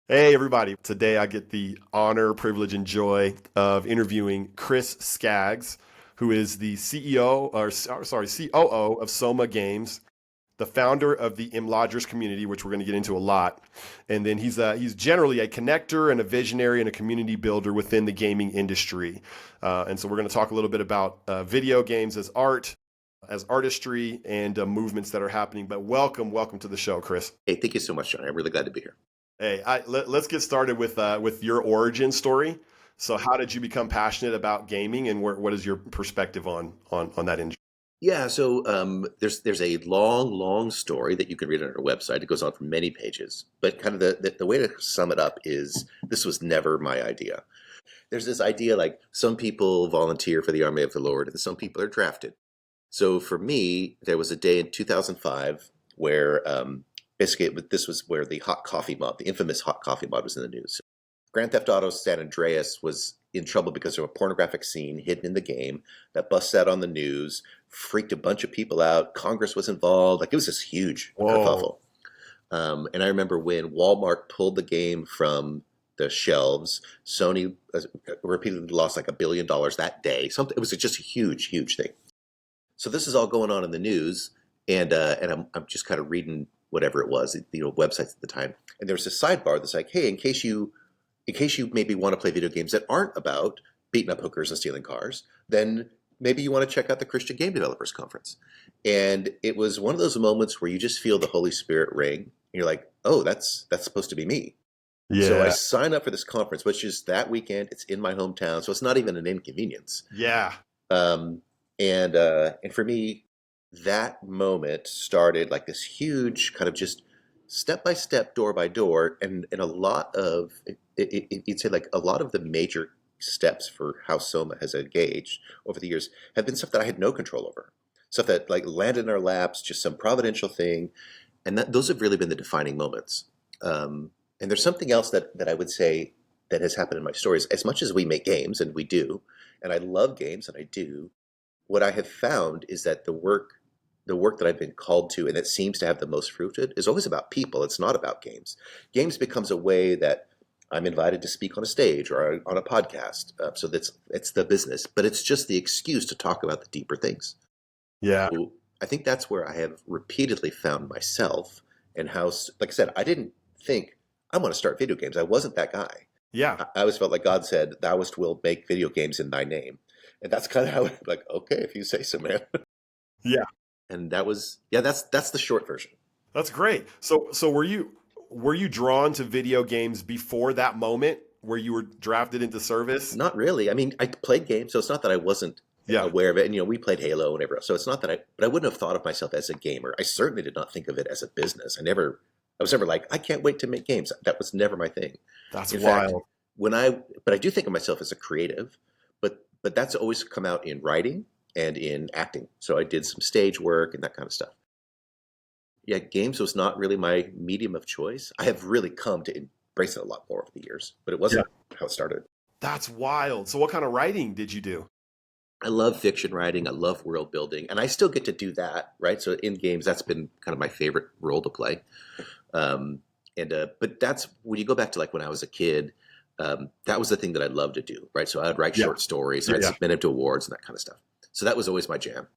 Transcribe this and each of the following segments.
Hey, everybody. Today I get the honor, privilege, and joy of interviewing Chris Skaggs, who is the CEO, or COO of Soma Games, the founder of the Imlodgers community, which we're going to get into a lot. And then he's generally a connector and a visionary and a community builder within the gaming industry. And so we're going to talk a little bit about video games as art, as artistry, and movements that are happening. But welcome to the show, Chris. Hey, thank you so much, John. I'm really glad to be here. Hey, let's get started with your origin story. So, how did you become passionate about gaming, and what is your perspective on that industry? Yeah, so there's a long story that you can read on our website. It goes on for many pages, but kind of the way to sum it up is this was never my idea. There's this idea like some people volunteer for the army of the Lord, and some people are drafted. So for me, there was a day in 2005 where basically this was where the hot coffee mob, the infamous hot coffee mob, was in the news. Grand Theft Auto San Andreas was in trouble because of a pornographic scene hidden in the game that busted out on the news, freaked a bunch of people out. Congress was involved. Like it was this huge Whoa. kerfuffle. And I remember when Walmart pulled the game from the shelves, Sony repeatedly lost like $1 billion that day. Something, it was just a huge thing. So this is all going on in the news, and I'm just kind of reading whatever it was, websites at the time. And there's this sidebar that's like, hey, in case you maybe want to play video games that aren't about beating up hookers and stealing cars, then maybe you want to check out the Christian Game Developers Conference. And it was one of those moments where you just feel the Holy Spirit ring, and you're like, oh, that's supposed to be me. So I Yeah, signed up for this conference, which is that weekend. It's in my hometown, so it's not even an inconvenience. yeah, Um, and for me, that moment started like this huge kind of just step by step, door by door, and a lot of you'd say like a lot of the major steps for how Soma has engaged over the years have been stuff that I had no control over, stuff that like landed in our laps, just some providential thing, and those have really been the defining moments. And there's something else that I would say that has happened in my stories. As much as we make games, and we do, and I love games, and I do, what I have found is that the work that I've been called to and that seems to have the most fruited is always about people. It's not about games. Games becomes a way that I'm invited to speak on a stage or on a podcast. So that's it's the business, but it's just the excuse to talk about the deeper things. yeah, So I think that's where I have repeatedly found myself and how, like I said, I didn't think I want to start video games. I wasn't that guy. yeah, I always felt like God said, "Thou will make video games in thy name," and that's kind of how like, okay, if you say so, man. yeah. And that was, yeah, that's the short version. That's great. So were you drawn to video games before that moment where you were drafted into service? Not really. I mean, I played games, so it's not that I wasn't Yeah, aware of it. And we played Halo and whatever. So it's not that but I wouldn't have thought of myself as a gamer. I certainly did not think of it as a business. I was never like, I can't wait to make games. That was never my thing. that's In fact, wild. but I do think of myself as a creative, but that's always come out in writing and in acting. So I did some stage work and that kind of stuff. Yeah, games was not really my medium of choice. I have really come to embrace it a lot more over the years, but it Yeah, wasn't how it started. that's wild. So, what kind of writing did you do? I love fiction writing. I love world building, and I still get to do that, right? So in games, that's been kind of my favorite role to play. Um, and but that's when you go back to like when I was a kid. That was the thing that I loved to do, right? So I'd write Yeah, short stories, and yeah, I'd yeah. submit them to awards and that kind of stuff. So that was always my jam.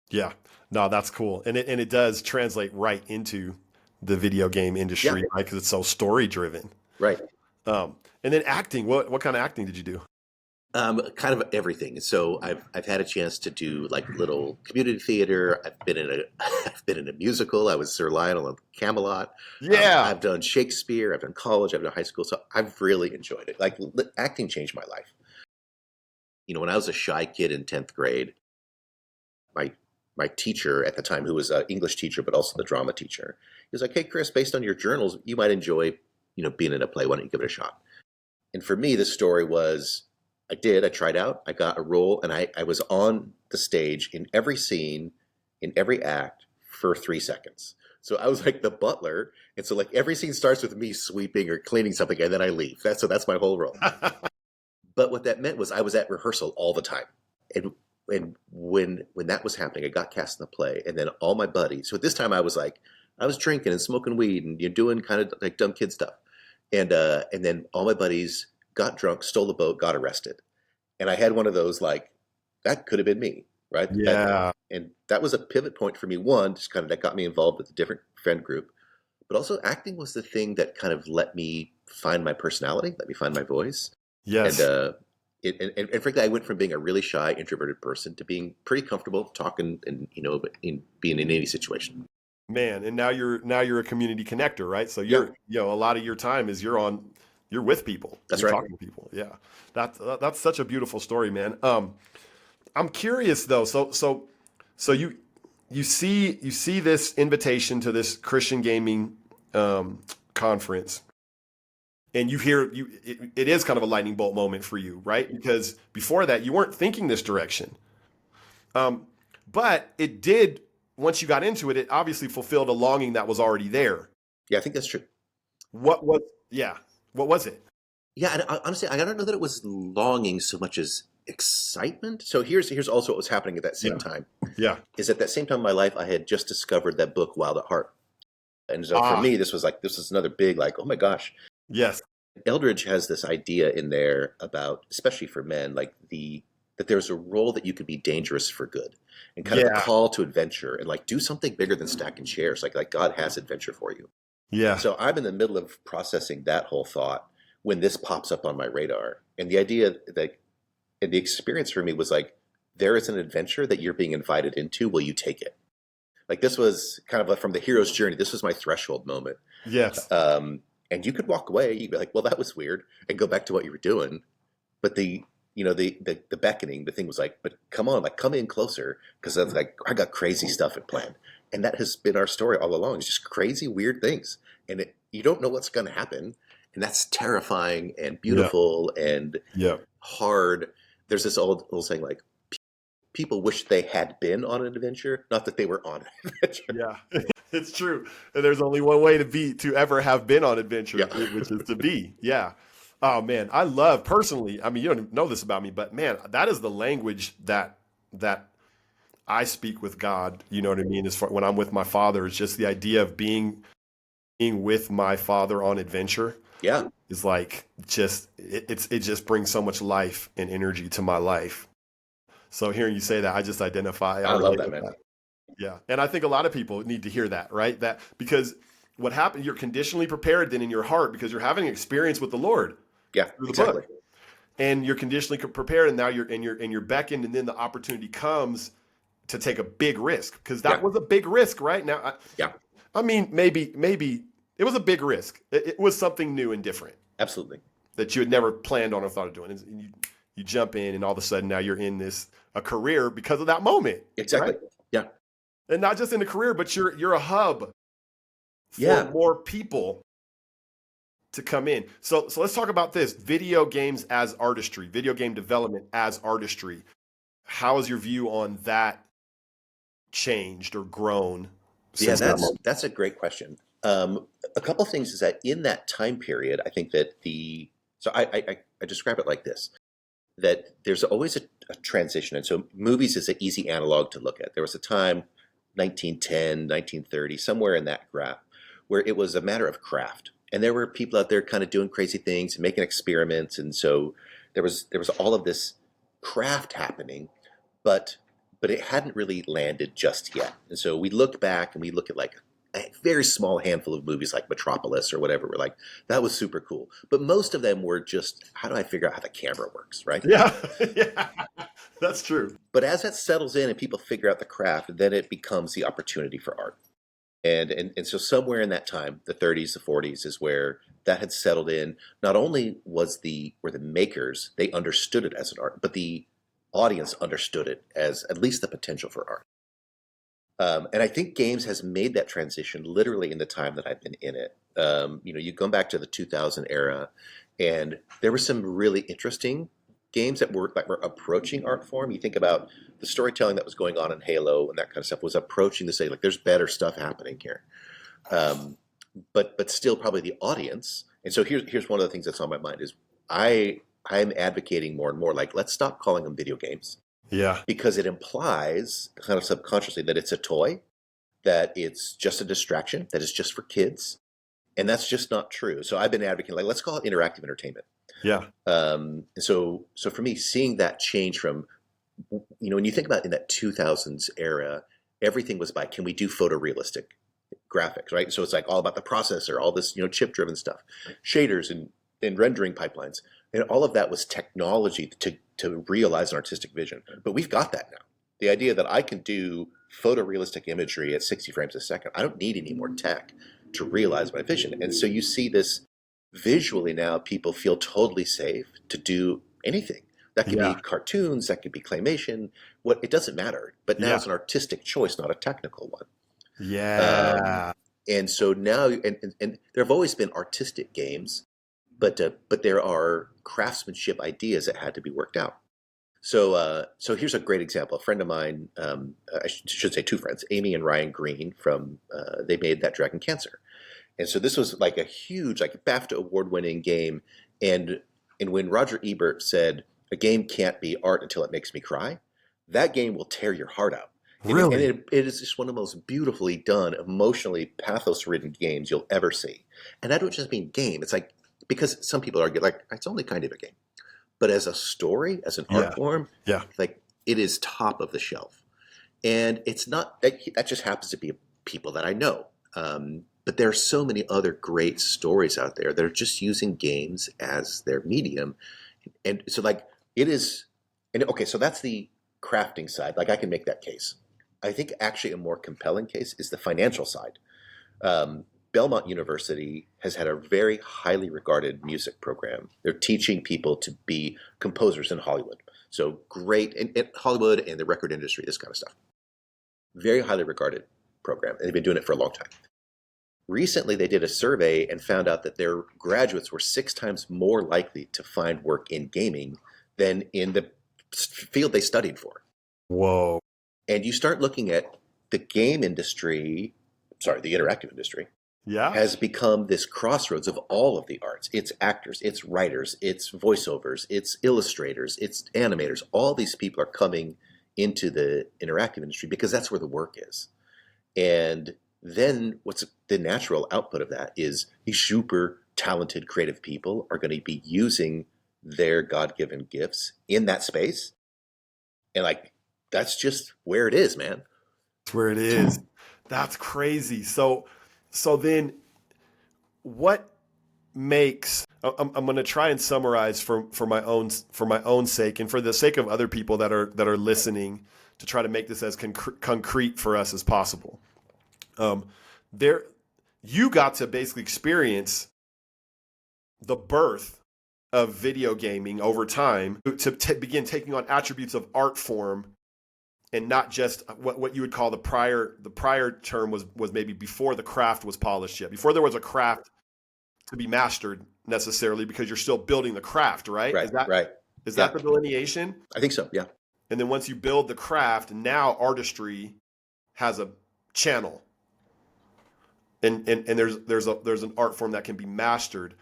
Yeah. No, that's cool. And it does translate right into the video game Yeah, industry, right? Because it's so story driven. right. And then acting, what kind of acting did you do? Kind of everything. So I've had a chance to do like little community theater. I've been in a I've been in a musical. I was Sir Lionel of Camelot. Yeah. I've done Shakespeare. I've done college. I've done high school. So I've really enjoyed it. Like acting changed my life. When I was a shy kid in 10th grade, my my teacher at the time, who was an English teacher but also the drama teacher, he was like, "Hey, Chris, based on your journals, you might enjoy being in a play. Why don't you give it a shot?" And for me, this story was I did. I tried out. I got a role, and I was on the stage in every scene, in every act for 3 seconds. So I was like the butler, and so like every scene starts with me sweeping or cleaning something, and then I leave. That's my whole role. But what that meant was I was at rehearsal all the time, and when that was happening, I got cast in the play, and then all my buddies. So at this time, I was drinking and smoking weed and you're doing kind of like dumb kid stuff. And then all my buddies got drunk, stole the boat, got arrested. And I had one of those like, that could have been me, right? Yeah. And that was a pivot point for me. One, just kind of that got me involved with a different friend group, but also acting was the thing that kind of let me find my personality, let me find my voice. And Yes. and frankly, I went from being a really shy, introverted person to being pretty comfortable talking and in being in any situation. Man, and now you're a community connector, right? So Yeah, a lot of your time is you're with people, that's you're right. talking to people. Yeah, that's such a beautiful story, man. I'm curious though. So you see this invitation to this Christian gaming conference, and it is kind of a lightning bolt moment for you, right? Because before that, you weren't thinking this direction. Um, but it did, once you got into it, it obviously fulfilled a longing that was already there. Yeah, I think that's true. What was, yeah, what was it? Yeah, and honestly, I don't know that it was longing so much as excitement. So here's also what was happening at that same Yeah. time. Yeah. Is at that same time in my life, I had just discovered that book, Wild at Heart. And so for Ah, me, this was another big like, oh my gosh. yes. Eldridge has this idea in there about, especially for men, like the that there's a role that you could be dangerous for good, and kind of a Yeah. call to adventure, and like do something bigger than stacking chairs. Like God has adventure for you. Yeah. So I'm in the middle of processing that whole thought when this pops up on my radar, and the idea that and the experience for me was like, there is an adventure that you're being invited into. Will you take it? Like this was kind of from the hero's journey. This was my threshold moment. Yes. Um, and you could walk away. You'd be like, well, that was weird, and go back to what you were doing. But the beckoning, the thing was like, but come on, like come in closer, because that's like I got crazy stuff in plan, and that has been our story all along. It's just crazy, weird things, and you don't know what's going to happen, and that's terrifying and Yeah. beautiful and Yeah. hard. There's this old saying like, people wish they had been on an adventure, not that they were on an adventure. Yeah. It's true. And there's only one way to ever have been on adventure, Yeah, which is to be. Yeah. Oh man, I love personally. I mean, you don't know this about me, but man, that is the language that I speak with God. You know what I mean? As far when I'm with my Father, it's just the idea of being with my Father on adventure yeah, is like it just brings so much life and energy to my life. So hearing you say that, I just identify, I I love relate that, with man. that. Yeah. And I think a lot of people need to hear that, right? That because what happened, you're conditionally prepared then in your heart because you're having an experience with the Lord Yeah, through the exactly. book. And you're conditionally prepared and now you're beckoned and then the opportunity comes to take a big risk because that Yeah, was a big risk, right? Now yeah, I mean maybe it was a big risk. It was something new and different absolutely. that you had never planned on or thought of doing. And you jump in and all of a sudden now you're in this a career because of that moment, Exactly. right? Yeah. And not just in a career, but you're a hub for Yeah. more people to come in. So let's talk about this: video games as artistry, video game development as artistry. How has your view on that changed or grown Yeah, since that moment? that's a great question. A couple things is that in that time period, I think that so I describe it like this, that there's always a transition. And so movies is an easy analog to look at. There was a time, 1910, 1930, somewhere in that graph, where it was a matter of craft. And there were people out there kind of doing crazy things and making experiments. And so there was all of this craft happening, but it hadn't really landed just yet. And so we look back and we look at like a very small handful of movies like Metropolis or whatever. We're like, that was super cool. But most of them were just, how do I figure out how the camera works, right? Yeah, yeah, that's true. But as that settles in and people figure out the craft, then it becomes the opportunity for art. And so somewhere in that time, the 30s, the 40s, is where that had settled in. Not only were the makers, they understood it as an art, but the audience understood it as at least the potential for art. And I think games has made that transition literally in the time that I've been in it. You go back to the 2000 era, and there were some really interesting games that were approaching art form. You think about the storytelling that was going on in Halo and that kind of stuff was approaching to say like, there's better stuff happening here. Um, but still, probably the audience. And so here's one of the things that's on my mind is I'm advocating more and more like, let's stop calling them video games Yeah, because it implies kind of subconsciously that it's a toy, that it's just a distraction, that it's just for kids. And that's just not true. So I've been advocating, like, let's call it interactive entertainment. Yeah. So for me, seeing that change from, when you think about in that 2000s era, everything was by, can we do photorealistic graphics, right? So it's like all about the processor, all this, chip driven stuff, shaders and rendering pipelines. And all of that was technology to realize an artistic vision. But we've got that now. The idea that I can do photorealistic imagery at 60 frames a second, I don't need any more tech to realize my vision. And so you see this visually now, people feel totally safe to do anything. That could be Yeah. cartoons, that could be claymation. It doesn't matter. But now Yeah. it's an artistic choice, not a technical one. Um, Yeah. and so now, and there have always been artistic games, but there are craftsmanship ideas that had to be worked out. So here's a great example. A friend of mine, I should say two friends, Amy and Ryan Green they made That Dragon Cancer. And so this was like a huge, like BAFTA award-winning game. And when Roger Ebert said, a game can't be art until it makes me cry, that game will tear your heart out. Really? It is just one of the most beautifully done, emotionally pathos-ridden games you'll ever see. And I don't just mean game. It's like, because some people argue, like, it's only kind of a game. But as a story, as an art Yeah. form, Yeah. like, it is top of the shelf. And it's not, that just happens to be people that I know. But there are so many other great stories out there that are just using games as their medium. And so, like, it is, and okay, so that's the crafting side. Like, I can make that case. I think actually a more compelling case is the financial side. Belmont University has had a very highly regarded music program. They're teaching people to be composers in Hollywood. So great in Hollywood and the record industry, this kind of stuff. Very highly regarded program. And they've been doing it for a long time. Recently, they did a survey and found out that their graduates were 6 times more likely to find work in gaming than in the field they studied for. Whoa. And you start looking at the game industry, the interactive industry, Yeah. has become this crossroads of all of the arts. It's actors, it's writers, it's voiceovers, it's illustrators, it's animators. All these people are coming into the interactive industry because that's where the work is. And then what's the natural output of that is these super talented, creative people are going to be using their God-given gifts in that space. And like, that's just where it is, man. That's where it is. That's crazy. So then what makes I'm going to try and summarize for my own sake and for the sake of other people that are listening to try to make this as concrete for us as possible. There, you got to basically experience the birth of video gaming over time to begin taking on attributes of art form, and not just what you would call the prior term was maybe before the craft was polished yet, before there was a craft to be mastered necessarily, because you're still building the craft, right? Right, right. Is that the delineation? I think so, yeah. And then once you build the craft, now artistry has a channel. And there's an art form that can be mastered.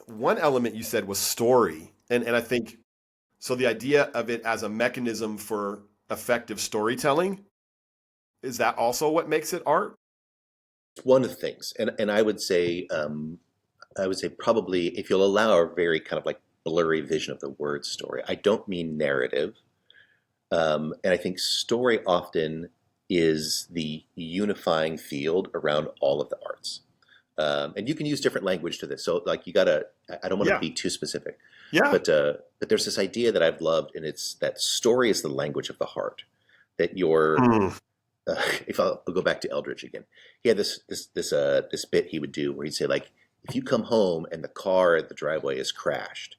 One element you said was story. And I think so the idea of it as a mechanism for effective storytelling, is that also what makes it art? It's one of the things. And I would say probably, if you'll allow a very kind of like blurry vision of the word story, I don't mean narrative. And I think story often is the unifying field around all of the arts. And you can use different language to this. So like I don't want to be too specific. Yeah. But there's this idea that I've loved, and it's that story is the language of the heart. That if I'll go back to Eldridge again, he had this bit he would do where he'd say, like, if you come home and the car at the driveway is crashed,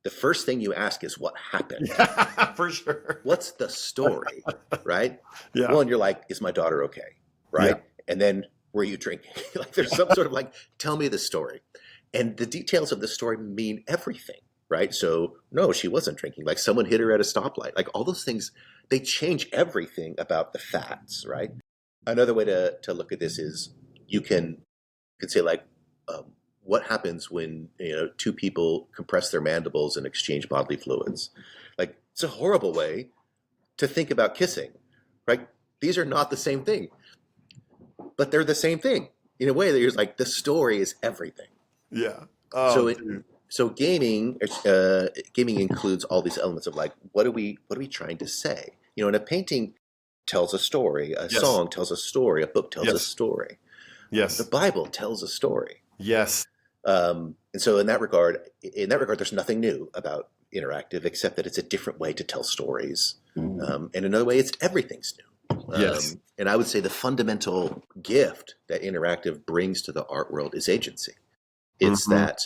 the first thing you ask is what happened. Yeah, for sure. What's the story, right? Yeah. Well, and you're like, is my daughter okay, right? Yeah. And then, were you drinking? Like, there's some sort of like, tell me the story. And the details of the story mean everything, right? So, no, she wasn't drinking. Like, someone hit her at a stoplight. Like, all those things, they change everything about the facts, right? Another way to look at this is you can say, like, what happens when two people compress their mandibles and exchange bodily fluids? Like, it's a horrible way to think about kissing, right? These are not the same thing, but they're the same thing, in a way that you're like the story is everything. Yeah. So Oh, it dude. so gaming includes all these elements of like what are we trying to say? And a painting tells a story, a Yes. song tells a story, a book tells a Yes. story, the Yes. Bible tells a story. Yes. And so in that regard, there's nothing new about interactive except that it's a different way to tell stories. And another way, it's everything's new. Yes. And I would say the fundamental gift that interactive brings to the art world is agency. It's Mm-hmm. that,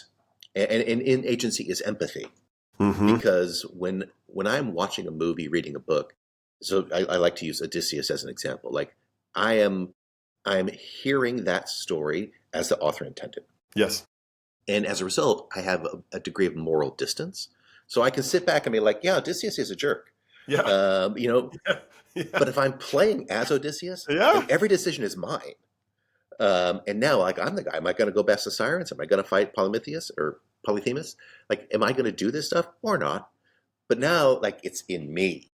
and in agency is empathy. Mm-hmm. Because when I'm watching a movie, reading a book, so I like to use Odysseus as an example. Like I am, I'm hearing that story as the author intended. Yes. And as a result, I have a degree of moral distance. So I can sit back and be like, yeah, Odysseus is a jerk. Yeah. Um, you know, Yeah. Yeah. but if I'm playing as Odysseus, Yeah. like every decision is mine. And now, like, I'm the guy. Am I going to go best to Sirens? Am I going to fight Polythemus or Polyphemus? Like, am I going to do this stuff or not? But now, like, it's in me.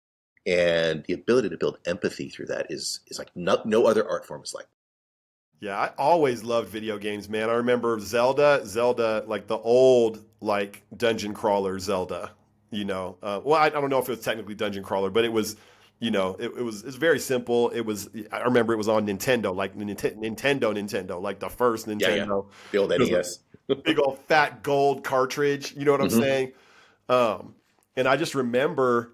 And the ability to build empathy through that is like no other art form is like. Yeah, I always loved video games, man. I remember Zelda, like the old, like dungeon crawler Zelda. Well, I don't know if it was technically dungeon crawler, but it was, it was very simple. It was, I remember it was on Nintendo, like Nintendo, like the first Yeah, yeah. Nintendo. The old It was a NES. big old fat gold cartridge. You know what I'm Hmm. saying? Um, and I just remember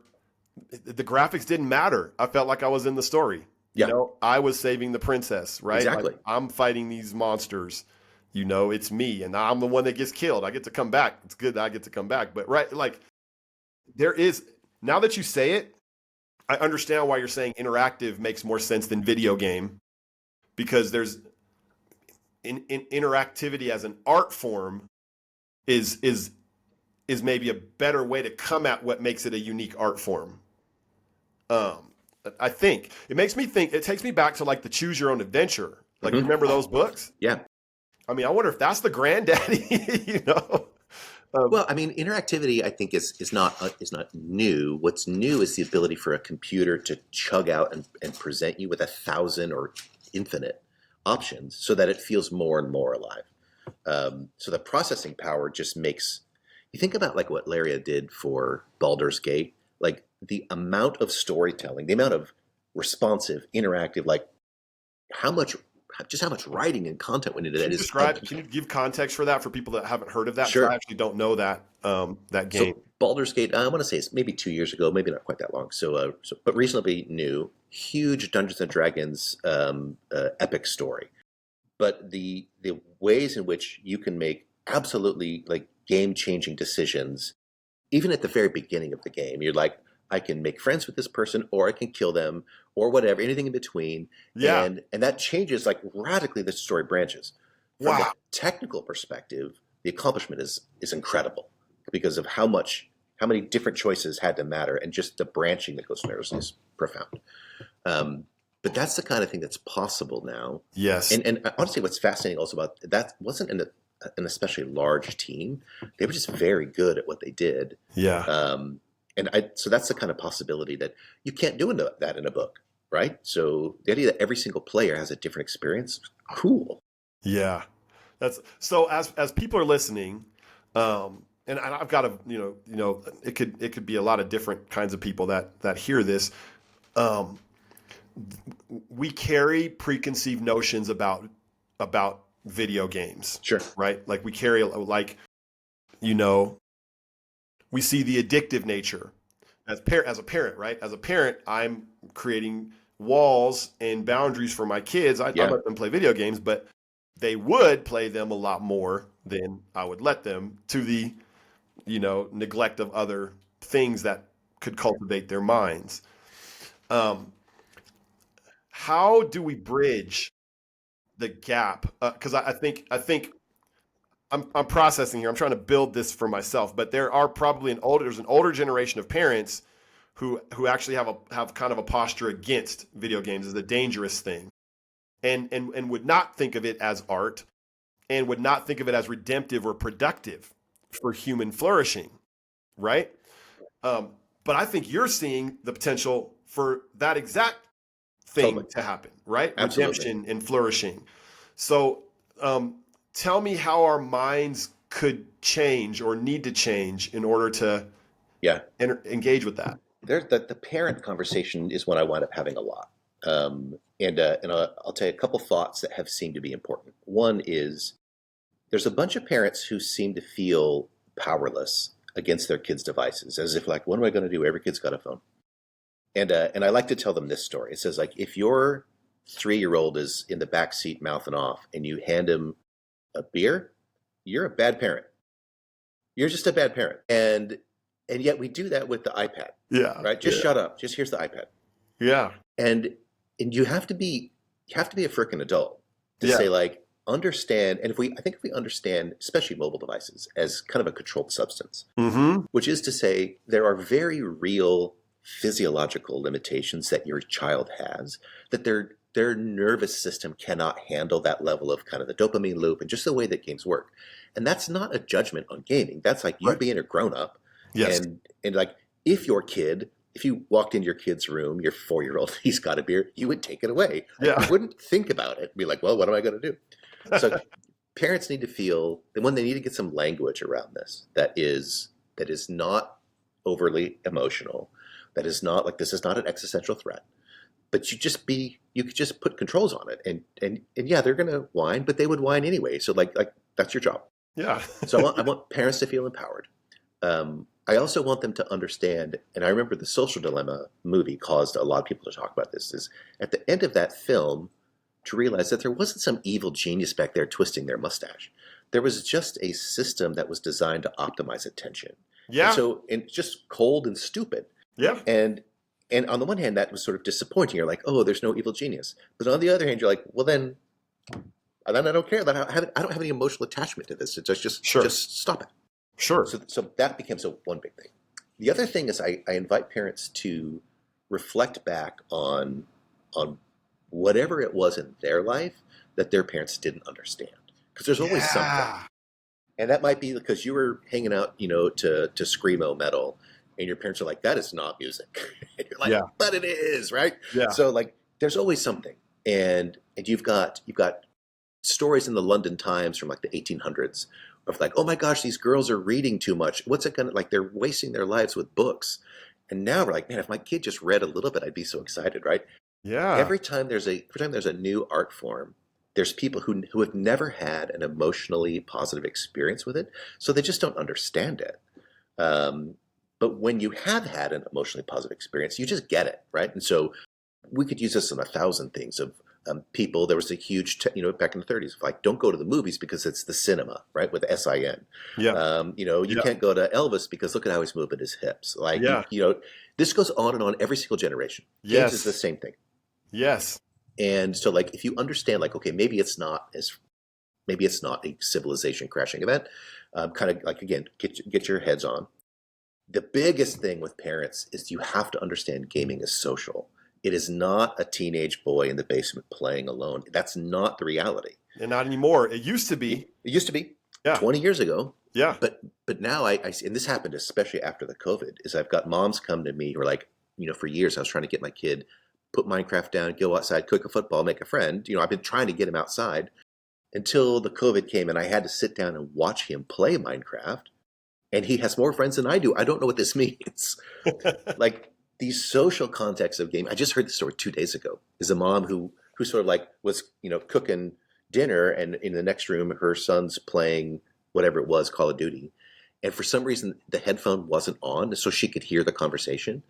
the graphics didn't matter. I felt like I was in the story. Yeah, I was saving the princess, right? Like exactly. I'm fighting these monsters. It's me, and I'm the one that gets killed. I get to come back. It's good that I get to come back. But right, like there is now that you say it, I understand why you're saying interactive makes more sense than video game because there's in interactivity as an art form is maybe a better way to come at what makes it a unique art form. Um, I think it makes me think. It takes me back to like the Choose Your Own Adventure. Like you Hmm. remember those books? Yeah. I mean, I wonder if that's the granddaddy. you know? Um, Well, I mean, interactivity, I think, is not new. What's new is the ability for a computer to chug out and present you with 1,000 or infinite options, so that it feels more and more alive. So the processing power just makes you think about like what Laria did for Baldur's Gate, like the amount of storytelling, the amount of responsive, interactive, like how much, just how much writing and content went into can that you is describe? Can you give context for that for people that haven't heard of that? Because I sure. actually don't know that game. So Baldur's Gate, I want to say it's maybe 2 years ago, maybe not quite that long. But reasonably new, huge Dungeons and Dragons epic story. But the ways in which you can make absolutely like game changing decisions, even at the very beginning of the game, you're like, I can make friends with this person, or I can kill them, or whatever, anything in between, Yeah. and that changes like radically the story branches. From the Wow. technical perspective, the accomplishment is incredible because of how many different choices had to matter, and just the branching that goes from there is profound. Um, but that's the kind of thing that's possible now. Yes. And honestly, what's fascinating also about that wasn't an especially large team. They were just very good at what they did. Yeah. So that's the kind of possibility that you can't do that in a book, right? So the idea that every single player has a different experience, cool. Yeah. That's so as people are listening, and I've got to, it could be a lot of different kinds of people that hear this. Um, we carry preconceived notions about video games, Sure. right? Like we carry like, you know, we see the addictive nature as a parent, right? As a parent, I'm creating walls and boundaries for my kids. I Yeah. let them play video games, but they would play them a lot more than I would let them to the, neglect of other things that could cultivate their minds. Um, how do we bridge the gap? Because I think I'm processing here. I'm trying to build this for myself, but there's an older generation of parents who actually have kind of a posture against video games as a dangerous thing, and would not think of it as art, and would not think of it as redemptive or productive for human flourishing, right? Um, but I think you're seeing the potential for that exact thing Totally. to happen, right? Absolutely. Redemption and flourishing. So tell me how our minds could change or need to change in order to Yeah. engage with that. There's the parent conversation is one I wind up having a lot. I'll tell you a couple thoughts that have seemed to be important. One is there's a bunch of parents who seem to feel powerless against their kids' devices, as if like, what am I going to do? Every kid's got a phone. And I like to tell them this story. It says like, if your 3-year-old is in the back seat mouthing off and you hand him a beer, you're a bad parent. You're just a bad parent. And yet we do that with the iPad. Yeah. Right? Just shut up. Just here's the iPad. Yeah. And you have to be a freaking adult to say like, understand. And I think if we understand, especially mobile devices, as kind of a controlled substance, which is to say there are very real physiological limitations that your child has, that their nervous system cannot handle that level of kind of the dopamine loop and just the way that games work. And that's not a judgment on gaming. That's like you being a grown up. Yes. And like if you walked into your kid's room, your 4-year-old, he's got a beer, you would take it away. Like, you wouldn't think about it. Be like, well, what am I going to do? So parents need to feel that when they need to get some language around this, that is not overly emotional, that is not like, this is not an existential threat, but you could just put controls on it. And yeah, they're going to whine, but they would whine anyway. So like that's your job. Yeah. So I want parents to feel empowered. I also want them to understand, and I remember the Social Dilemma movie caused a lot of people to talk about this, is at the end of that film, to realize that there wasn't some evil genius back there twisting their mustache. There was just a system that was designed to optimize attention. Yeah. And just cold and stupid. Yeah. And on the one hand, that was sort of disappointing. You're like, oh, there's no evil genius. But on the other hand, you're like, well, then I don't care. I don't have any emotional attachment to this. It's just stop it. Sure. So that becomes one big thing. The other thing is I invite parents to reflect back on whatever it was in their life that their parents didn't understand. Because there's always something. And that might be because you were hanging out, to screamo metal, and your parents are like, that is not music. And you're like, but it is, right? Yeah. So like there's always something. And you've got stories in the London Times from like the 1800s of like, oh my gosh, these girls are reading too much. What's it gonna, like, they're wasting their lives with books. And now we're like, man, if my kid just read a little bit, I'd be so excited, right? Yeah. Every time there's a new art form, there's people who have never had an emotionally positive experience with it, so they just don't understand it. But when you have had an emotionally positive experience, you just get it, right? And so we could use this in 1,000 things of people. There was a huge, back in the 30s, like, don't go to the movies because it's the cinema, right? With SIN. Yeah. You can't go to Elvis because look at how he's moving his hips. Like, this goes on and on every single generation. Yes. Games is the same thing. Yes. And so like, if you understand like, okay, maybe it's not a civilization crashing event, kind of like, again, get your heads on. The biggest thing with parents is you have to understand gaming is social. It is not a teenage boy in the basement playing alone. That's not the reality. And not anymore. It used to be. It used to be 20 years ago. Yeah. But now I see, and this happened especially after the COVID, is I've got moms come to me who are like, for years I was trying to get my kid, put Minecraft down, go outside, cook a football, make a friend. I've been trying to get him outside until the COVID came and I had to sit down and watch him play Minecraft. And he has more friends than I do. I don't know what this means. Like, these social contexts of gaming. I just heard this story 2 days ago. Is a mom who sort of like was, cooking dinner, and in the next room, her son's playing whatever it was, Call of Duty. And for some reason, the headphone wasn't on, so she could hear the conversation.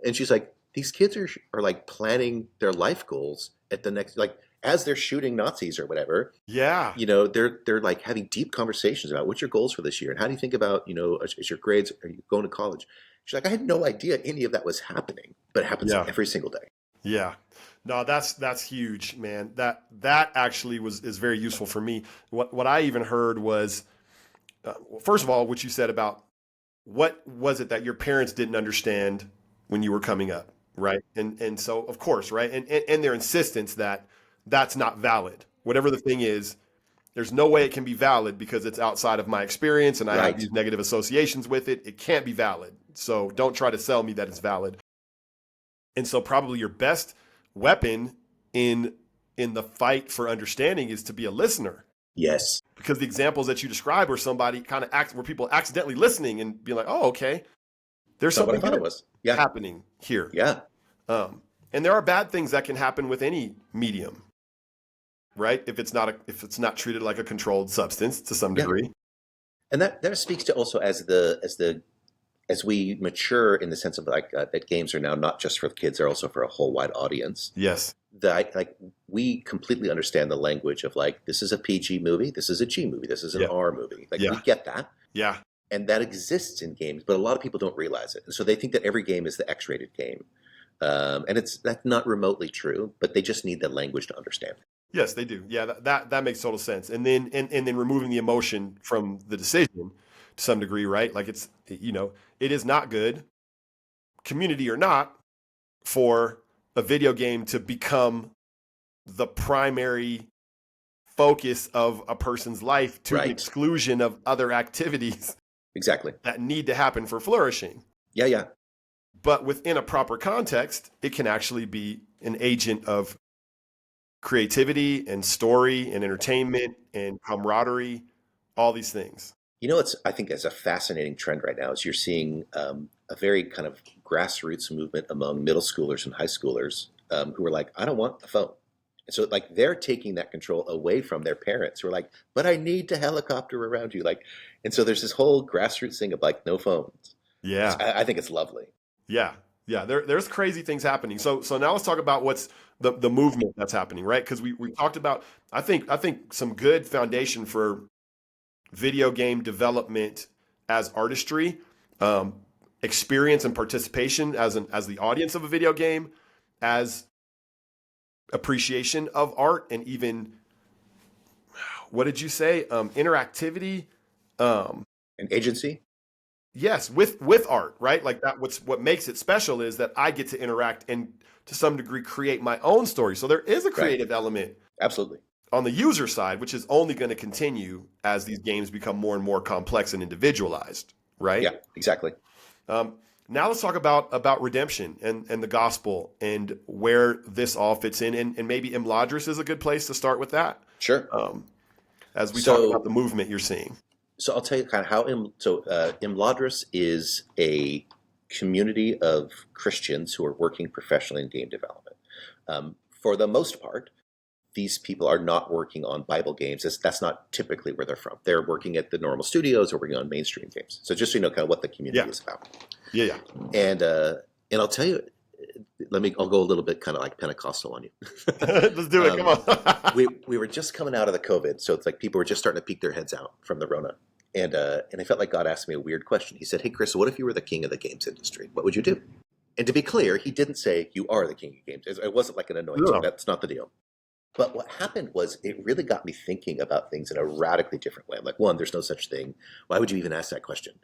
And she's like, these kids are like planning their life goals at the next, like, as they're shooting Nazis or whatever. Yeah. They're like having deep conversations about what's your goals for this year and how do you think about, is your grades, are you going to college? She's like, I had no idea any of that was happening, but it happens every single day. Yeah. No, that's huge, man. That actually is very useful for me. What I even heard was, first of all, what you said about what was it that your parents didn't understand when you were coming up, right? And so, of course, right? And their insistence that that's not valid. Whatever the thing is, there's no way it can be valid because it's outside of my experience and I have these negative associations with it. It can't be valid. So don't try to sell me that it's valid. And so probably your best weapon in the fight for understanding is to be a listener. Yes. Because the examples that you describe where somebody kind of acts, where people accidentally listening and be like, oh, okay, there's It's not what I something thought it good was. Yeah. happening here. Yeah. And there are bad things that can happen with any medium, right? If it's not treated like a controlled substance to some Yeah. degree. And that speaks to also as we mature in the sense of like that games are now not just for the kids, they're also for a whole wide audience. Yes. That like we completely understand the language of like this is a PG movie, this is a G movie, this is an Yeah. R movie. Like we Yeah. get that. Yeah. And that exists in games, but a lot of people don't realize it. And so they think that every game is the X-rated game. And that's not remotely true, but they just need the language to understand. Yes, they do. Yeah, that makes total sense. And then removing the emotion from the decision to some degree, right? Like it is not good, community or not, for a video game to become the primary focus of a person's life to the Right. exclusion of other activities Exactly. that need to happen for flourishing. Yeah, yeah. But within a proper context, it can actually be an agent of creativity and story and entertainment and camaraderie, all these things. You know, I think it's a fascinating trend right now is you're seeing a very kind of grassroots movement among middle schoolers and high schoolers who are like, I don't want the phone. And so like they're taking that control away from their parents who are like, but I need to helicopter around you. Like, and so there's this whole grassroots thing of like no phones. Yeah. I think it's lovely. Yeah. Yeah. There's crazy things happening. So now let's talk about what's the movement that's happening, right? Because we talked about I think some good foundation for video game development as artistry, experience and participation as the audience of a video game, as appreciation of art, and even what did you say? Interactivity. An agency? Yes, with art, right? Like that. What makes it special is that I get to interact and to some degree create my own story. So there is a creative element Absolutely. on the user side, which is only going to continue as these games become more and more complex and individualized, right? Yeah, exactly. Now let's talk about redemption and the gospel and where this all fits in. And maybe Imladris is a good place to start with that. Sure. As we talk about the movement you're seeing. So I'll tell you kind of how Imladris is a community of Christians who are working professionally in game development. For the most part, these people are not working on Bible games. That's not typically where they're from. They're working at the normal studios or working on mainstream games. So just so you know kind of what the community is about. Yeah. And I'll tell you, I'll go a little bit kind of like Pentecostal on you. Let's do it. Come on. we were just coming out of the COVID, so it's like people were just starting to peek their heads out from the Rona. And I felt like God asked me a weird question. He said, "Hey, Chris, what if you were the king of the games industry? What would you do?" And to be clear, he didn't say you are the king of games. It wasn't like an anointing. No. That's not the deal. But what happened was it really got me thinking about things in a radically different way. I'm like, one, there's no such thing. Why would you even ask that question?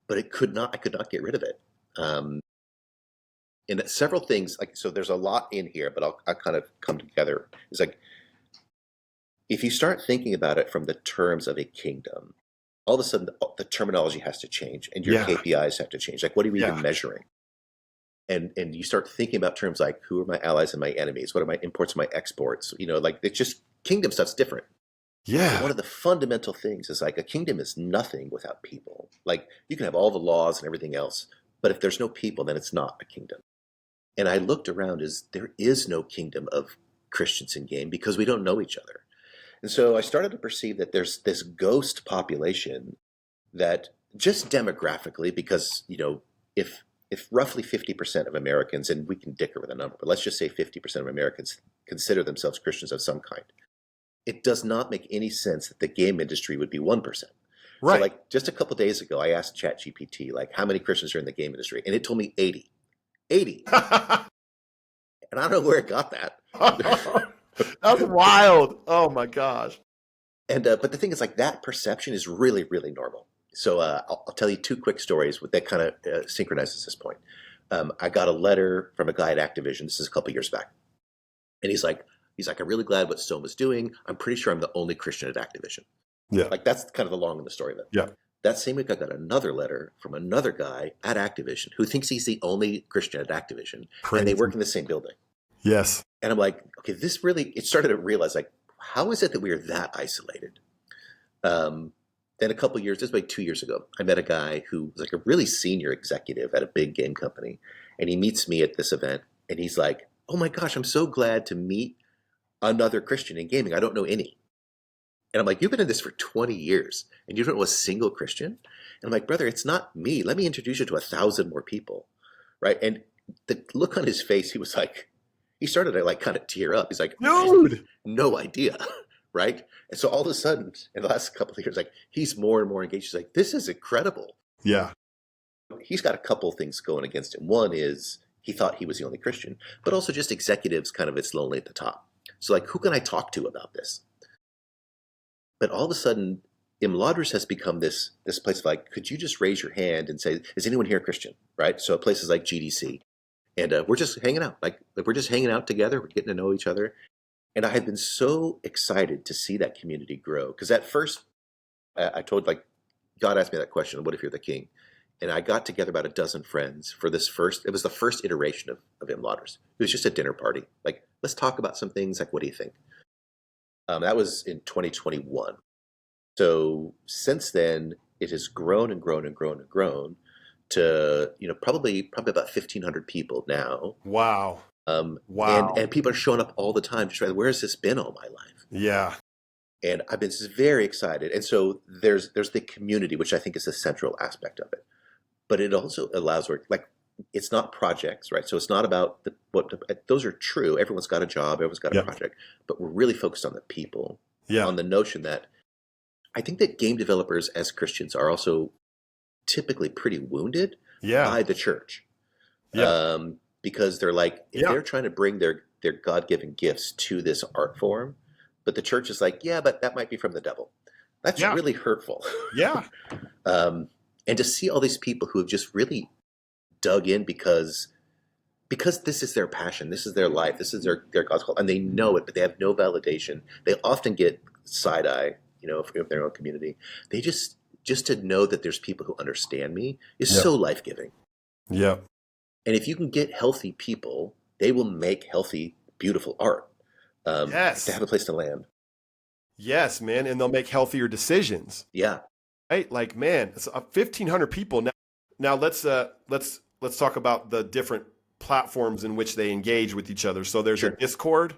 But I could not get rid of it. And several things, like, so there's a lot in here, but I'll kind of come together. It's like, if you start thinking about it from the terms of a kingdom, all of a sudden the terminology has to change and your KPIs have to change. Like, what are we even measuring? And you start thinking about terms like, who are my allies and my enemies? What are my imports and my exports? You know, like, it's just kingdom stuff's different. Yeah. One of the fundamental things is like a kingdom is nothing without people. Like, you can have all the laws and everything else, but if there's no people, then it's not a kingdom. And I looked around as there is no kingdom of Christians in game because we don't know each other. And so I started to perceive that there's this ghost population that just demographically, because, you know, if roughly 50% of Americans, and we can dicker with a number, but let's just say 50% of Americans consider themselves Christians of some kind, it does not make any sense that the game industry would be 1%. Right. So like just a couple days ago, I asked ChatGPT, like, how many Christians are in the game industry? And it told me 80. 80. And I don't know where it got that. That's wild. Oh my gosh. And but the thing is, like, that perception is really, really normal. So I'll tell you two quick stories that kind of synchronizes this point. I got a letter from a guy at Activision. This is a couple years back. And he's like, I'm really glad what Soma's doing. I'm pretty sure I'm the only Christian at Activision. Yeah. Like, that's kind of the long and the story of it. Yeah. That same week, I got another letter from another guy at Activision who thinks he's the only Christian at Activision. Crazy. And they work in the same building. Yes. And I'm like, okay, this really, it started to realize, like, how is it that we are that isolated? Um, then a couple years, this was like 2 years ago, I met a guy who was like a really senior executive at a big game company. And he meets me at this event and he's like, oh my gosh, I'm so glad to meet another Christian in gaming. I don't know any. And I'm like, you've been in this for 20 years and you don't know a single Christian? And I'm like, brother, it's not me. Let me introduce you to 1,000 more people. Right. And the look on his face, he was like, he started to like kind of tear up. He's like, I had Dude. no idea. Right. And so all of a sudden, in the last couple of years, like he's more and more engaged. He's like, this is incredible. Yeah. He's got a couple of things going against him. One is he thought he was the only Christian, but also just executives kind of it's lonely at the top. So like, who can I talk to about this? But all of a sudden, Imladris has become this place of like, could you just raise your hand and say, is anyone here Christian? Right. So places like GDC, and we're just hanging out. Like we're just hanging out together. We're getting to know each other. And I had been so excited to see that community grow because at first I told like God asked me that question, what if you're the king? And I got together about a dozen friends for this first, it was the first iteration of Imladris. It was just a dinner party. Like, let's talk about some things. Like, what do you think? That was in 2021. So since then, it has grown and grown and grown and grown to, probably about 1,500 people now. Wow. Wow. And people are showing up all the time. Just where has this been all my life? Yeah. And I've been very excited. And so there's the community, which I think is the central aspect of it. But it also allows work. Like it's not projects, right? So it's not about those are true. Everyone's got a job, everyone's got a project, but we're really focused on the people. Yeah. On the notion that I think that game developers as Christians are also typically pretty wounded by the church. Yeah. Because they're like, if they're trying to bring their God-given gifts to this art form, but the church is like, yeah, but that might be from the devil. That's really hurtful. Yeah. And to see all these people who have just really dug in because this is their passion, this is their life, this is their God's call, and they know it, but they have no validation. They often get side eye, from their own community. They just to know that there's people who understand me is so life giving. Yeah. And if you can get healthy people, they will make healthy, beautiful art. Yes. To have a place to land. Yes, man, and they'll make healthier decisions. Yeah. Right? Like, man, it's 1,500 people now. Now let's talk about the different platforms in which they engage with each other. So there's a Discord.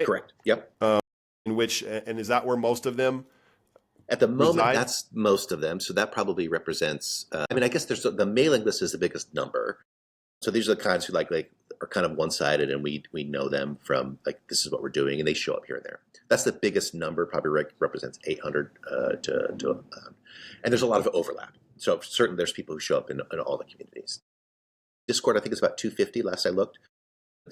Correct. Yep. In which, and is that where most of them? At the moment, reside? that's most of them. So that probably represents. I guess there's the mailing list is the biggest number. So these are the kinds who like are kind of one-sided, and we know them from like this is what we're doing, and they show up here and there. That's the biggest number. Probably represents 800 and there's a lot of overlap. So certainly there's people who show up in all the communities. Discord, I think it's about 250 last I looked.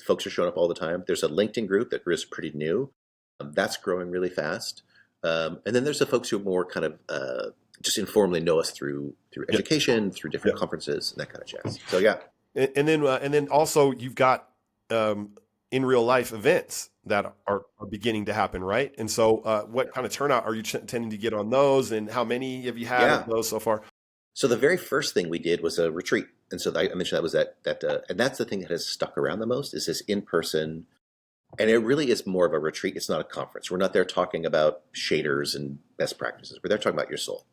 Folks are showing up all the time. There's a LinkedIn group that is pretty new. That's growing really fast. And then there's the folks who are more kind of just informally know us through education, through different conferences, and that kind of jazz. So yeah. And then also you've got in real life events that are beginning to happen, right? And so what kind of turnout are you tending to get on those, and how many have you had of those so far? So the very first thing we did was a retreat, and so I mentioned that was that and that's the thing that has stuck around the most is this in person, and it really is more of a retreat. It's not a conference. We're not there talking about shaders and best practices. We're there talking about your soul,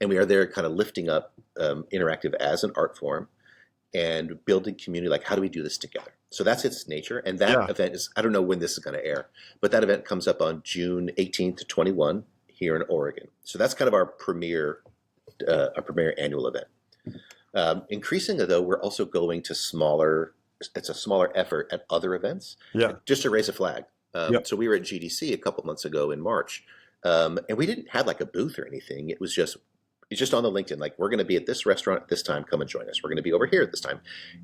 and we are there kind of lifting up interactive as an art form. And building community, like how do we do this together? So that's its nature. And that event is, I don't know when this is going to air, but that event comes up on June 18th to 21 here in Oregon. So that's kind of our premier annual event. Increasingly though, we're also going to it's a smaller effort at other events, just to raise a flag. So we were at GDC a couple months ago in March, and we didn't have like a booth or anything. It's just on the LinkedIn, like we're going to be at this restaurant at this time, come and join us. We're going to be over here at this time.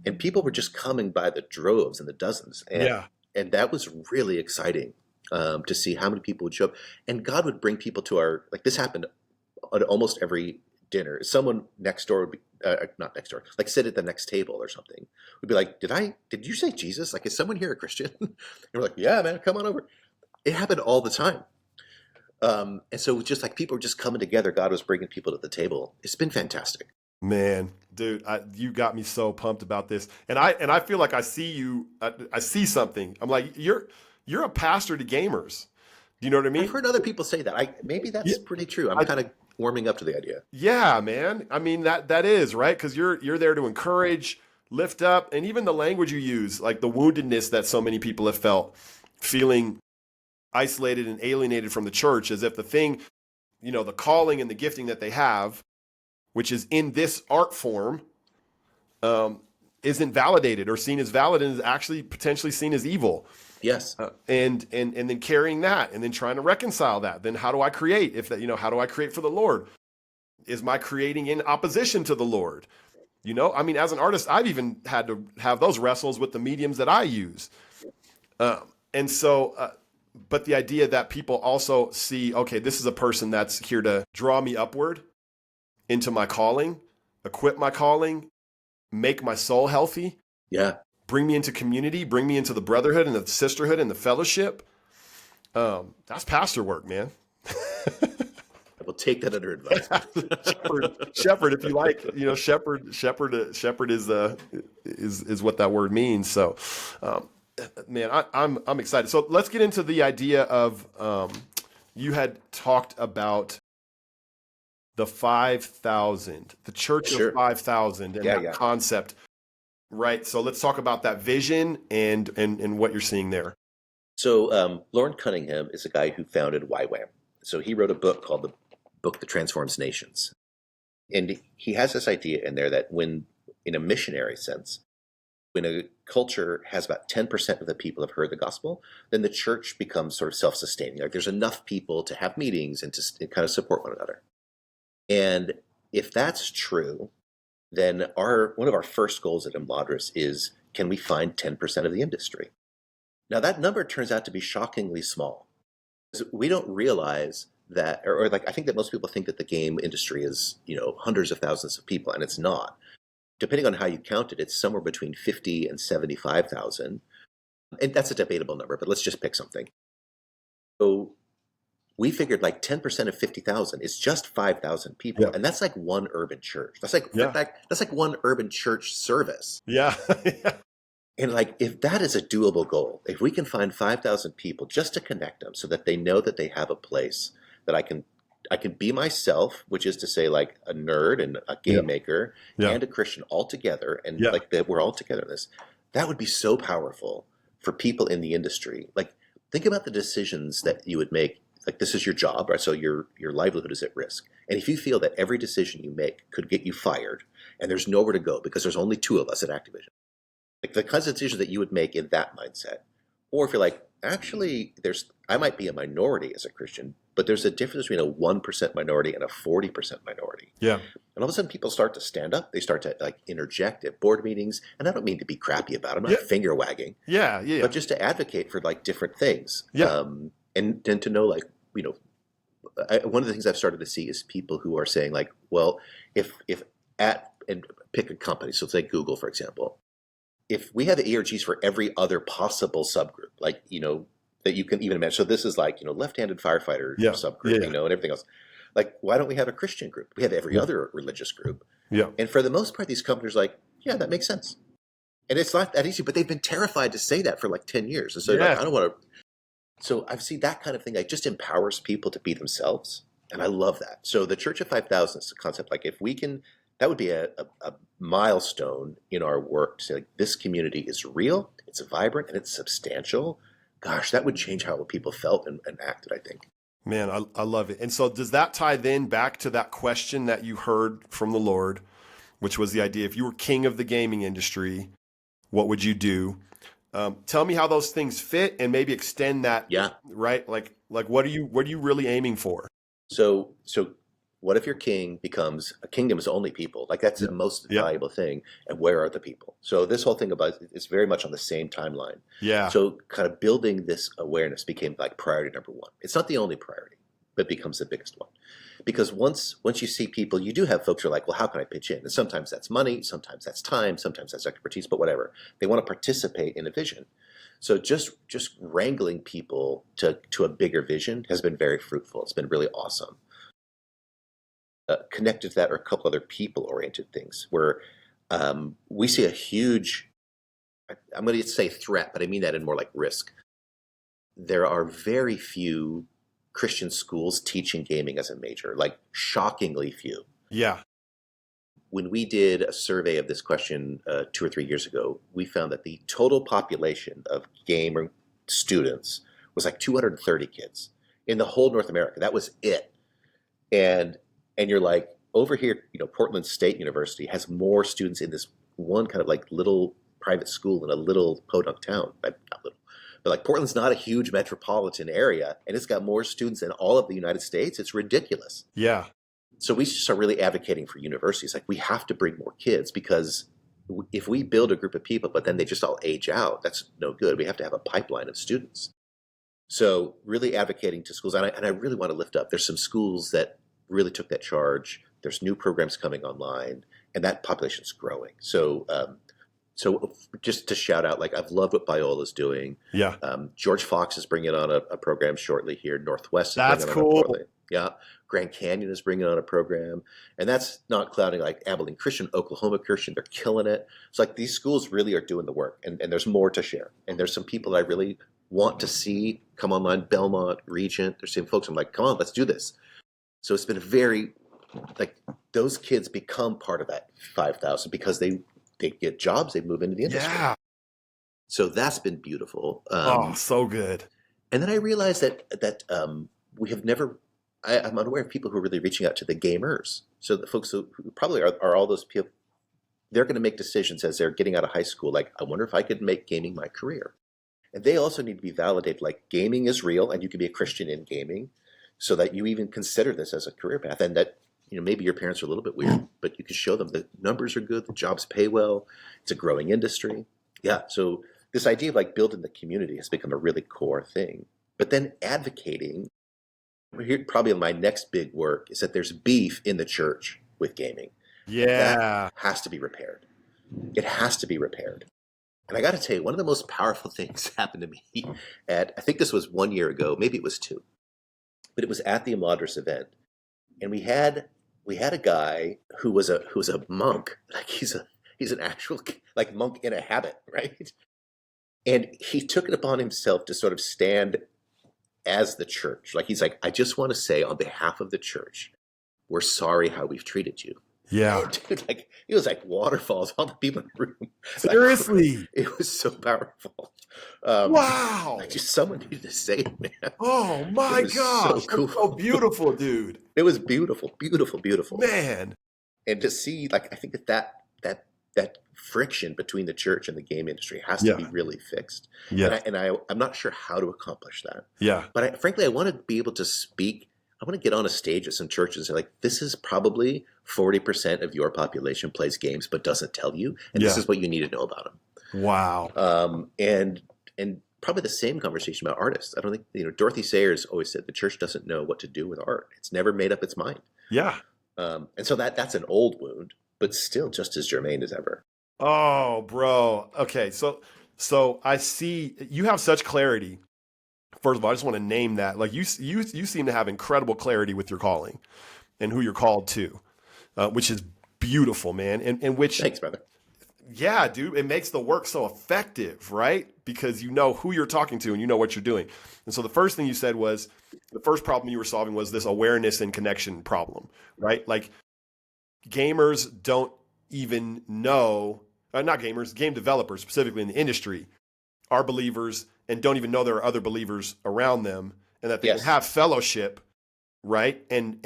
And people were just coming by the droves and the dozens. And that was really exciting to see how many people would show up. And God would bring people to this happened at almost every dinner. Someone next door would be, not next door, like sit at the next table or something. Would be like, did you say Jesus? Like, is someone here a Christian? And we're like, yeah, man, come on over. It happened all the time. And so just like people were just coming together, God was bringing people to the table. It's been fantastic. Man, dude, you got me so pumped about this. And I feel like I see you, I see something. I'm like, you're a pastor to gamers. Do you know what I I've mean? heard other people say that. Maybe Yeah, that's pretty true. I'm I, kind of warming up to the idea. yeah, man. I mean that is right because you're there to encourage, lift up, and even the language you use, like the woundedness that so many people have felt, feeling isolated and alienated from the church, as if the thing, the calling and the gifting that they have, which is in this art form, um, isn't validated or seen as valid and is actually potentially seen as evil. Yes. And then carrying that and then trying to reconcile that. Then how do I create? If that, how do I create for the Lord? Is my creating in opposition to the Lord? I mean, as an artist, I've even had to have those wrestles with the mediums that I use. And so, but the idea that people also see, okay, this is a person that's here to draw me upward into my calling, equip my calling, make my soul healthy, Yeah. bring me into community, bring me into the brotherhood and the sisterhood and the fellowship. That's pastor work, man. I will take that under advisement. shepherd, if you like, shepherd is what that word means. So, man, I'm excited. So let's get into the idea of you had talked about the 5,000, the church Sure. of 5,000, and that concept, right? So let's talk about that vision and what you're seeing there. So Lauren Cunningham is a guy who founded YWAM. So he wrote a book called The Book That Transforms Nations. And he has this idea in there that when, in a missionary sense, when a culture has about 10% of the people have heard the gospel, then the church becomes sort of self-sustaining. Like there's enough people to have meetings and to kind of support one another. And if that's true, then one of our first goals at Imladris is, can we find 10% of the industry? Now that number turns out to be shockingly small. We don't realize that, or like I think that most people think that the game industry is, hundreds of thousands of people, and it's not. Depending on how you count it, it's somewhere between 50 and 75,000. And that's a debatable number, but let's just pick something. So we figured like 10% of 50,000 is just 5,000 people. Yeah. And that's like one urban church. That's like one urban church service. Yeah. And like, if that is a doable goal, if we can find 5,000 people just to connect them so that they know that they have a place that I can be myself, which is to say like a nerd and a game maker and a Christian all together. And like that we're all together in this, that would be so powerful for people in the industry. Like think about the decisions that you would make. Like this is your job, right? So your livelihood is at risk. And if you feel that every decision you make could get you fired and there's nowhere to go because there's only two of us at Activision, like the kinds of decisions that you would make in that mindset. Or if you're like, actually, I might be a minority as a Christian, but there's a difference between a 1% minority and a 40% minority. Yeah. And all of a sudden people start to stand up. They start to like interject at board meetings. And I don't mean to be crappy about it. I'm not finger wagging. Yeah. But just to advocate for like different things. Yeah. And to know like, one of the things I've started to see is people who are saying like, well, if and pick a company. So let's say Google, for example. If we have ERGs for every other possible subgroup, like, that you can even imagine. So this is like, left-handed firefighter subgroup, and everything else. Like, why don't we have a Christian group? We have every other religious group. Yeah. And for the most part, these companies are like, yeah, that makes sense. And it's not that easy, but they've been terrified to say that for like 10 years. And so like, I don't want to. So I've seen that kind of thing. Like just empowers people to be themselves. And I love that. So the Church of 5,000 is a concept. Like if we can, that would be a milestone in our work to say like, this community is real, it's vibrant, and it's substantial. Gosh, that would change how people felt and acted, I think. Man, I love it. And so does that tie then back to that question that you heard from the Lord, which was the idea, if you were king of the gaming industry, what would you do? Tell me how those things fit and maybe extend that. Yeah. Right? Like what are you really aiming for? So what if your king becomes a kingdom is only people? Like that's the most valuable thing. And where are the people? So this whole thing about it's very much on the same timeline. Yeah. So kind of building this awareness became like priority number one. It's not the only priority, but becomes the biggest one. Because once you see people, you do have folks who are like, well, how can I pitch in? And sometimes that's money, sometimes that's time, sometimes that's expertise, but whatever. They want to participate in a vision. So just wrangling people to a bigger vision has been very fruitful. It's been really awesome. Connected to that are a couple other people-oriented things where we see a huge, I'm going to say threat, but I mean that in more like risk. There are very few Christian schools teaching gaming as a major, like shockingly few. Yeah. When we did a survey of this question 2 or 3 years ago, we found that the total population of gamer students was like 230 kids in the whole North America. That was it. And and you're like, over here, Portland State University has more students in this one kind of like little private school in a little podunk town. Not little, but like Portland's not a huge metropolitan area, and it's got more students than all of the United States. It's ridiculous. Yeah. So we just are really advocating for universities. Like, we have to bring more kids, because if we build a group of people, but then they just all age out, that's no good. We have to have a pipeline of students. So really advocating to schools, and I really want to lift up. There's some schools that really took that charge. There's new programs coming online, and that population's growing. So just to shout out, like, I've loved what Biola's doing. Yeah. George Fox is bringing on a program shortly here. Northwest is That's bringing on cool. a program. Yeah. Grand Canyon is bringing on a program. And that's not clouding like Abilene Christian, Oklahoma Christian. They're killing it. It's like these schools really are doing the work, and there's more to share. And there's some people that I really want to see come online. Belmont, Regent, there's some folks I'm like, come on, let's do this. So it's been very, like, those kids become part of that 5,000 because they get jobs, they move into the industry. Yeah. So that's been beautiful. Oh, so good. And then I realized that we have never. I'm unaware of people who are really reaching out to the gamers. So the folks who probably are all those people. They're going to make decisions as they're getting out of high school. Like, I wonder if I could make gaming my career. And they also need to be validated. Like, gaming is real, and you can be a Christian in gaming, so that you even consider this as a career path. And that, maybe your parents are a little bit weird, but you can show them the numbers are good, the jobs pay well, it's a growing industry. Yeah. So this idea of like building the community has become a really core thing. But then advocating, here probably my next big work is that there's beef in the church with gaming. Yeah. That has to be repaired. It has to be repaired. And I got to tell you, one of the most powerful things happened to me I think this was 1 year ago, maybe it was 2, but it was at the Imladris event. And we had a guy who was a monk. Like, he's an actual like monk in a habit, right? And he took it upon himself to sort of stand as the church. Like, he's like, I just want to say on behalf of the church, we're sorry how we've treated you. Yeah. Dude, like, it was like waterfalls, all the people in the room. Seriously. It was so powerful. Wow. Like, just someone needed to say it, man. Oh my gosh. So cool. That's so beautiful, dude. It was beautiful, beautiful, beautiful. Man. And to see, like, I think that friction between the church and the game industry has to be really fixed. Yeah. And I'm not sure how to accomplish that. Yeah. But frankly, I want to be able to speak. I want to get on a stage at some churches and say, like, this is probably 40% of your population plays games but doesn't tell you, and this is what you need to know about them. Wow. And probably the same conversation about artists. I don't think, Dorothy Sayers always said the church doesn't know what to do with art. It's never made up its mind. Yeah. And so that's an old wound, but still just as germane as ever. Oh, bro. Okay. So I see you have such clarity. First of all, I just want to name that. Like, you seem to have incredible clarity with your calling and who you're called to, which is beautiful, man. And which, thanks, brother. Yeah, dude, it makes the work so effective, right? Because you know who you're talking to and you know what you're doing. And so the first thing you said was the first problem you were solving was this awareness and connection problem, right? Like, gamers don't even know, not gamers, game developers specifically in the industry are believers and don't even know there are other believers around them, and that they can have fellowship, right? And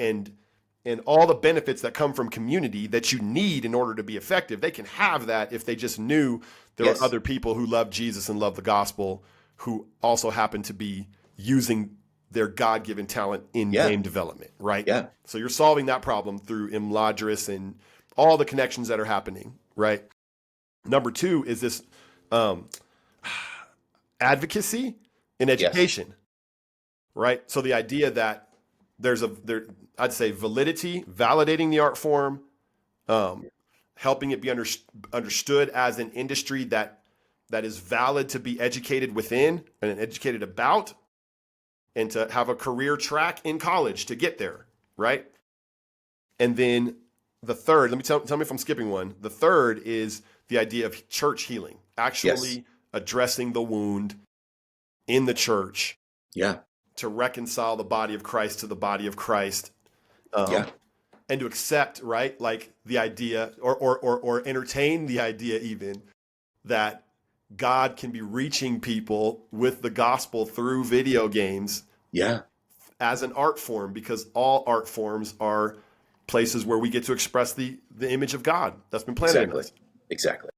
all the benefits that come from community that you need in order to be effective, they can have that if they just knew there were other people who love Jesus and love the gospel who also happen to be using their God-given talent in game development, right? Yeah. So you're solving that problem through Imladris and all the connections that are happening, right? Number 2 is this advocacy in education, right? So the idea that I'd say validity, validating the art form, helping it be understood as an industry that is valid to be educated within and educated about, and to have a career track in college to get there, right? And then the third, tell me if I'm skipping one. The third is the idea of church healing, actually addressing the wound in the church. Yeah. to reconcile the body of Christ to the body of Christ, Yeah. um, and to accept, right, like the idea or entertain the idea even that God can be reaching people with the gospel through video games Yeah. as an art form, because all art forms are places where we get to express the image of God that's been planted in Exactly. us. Exactly.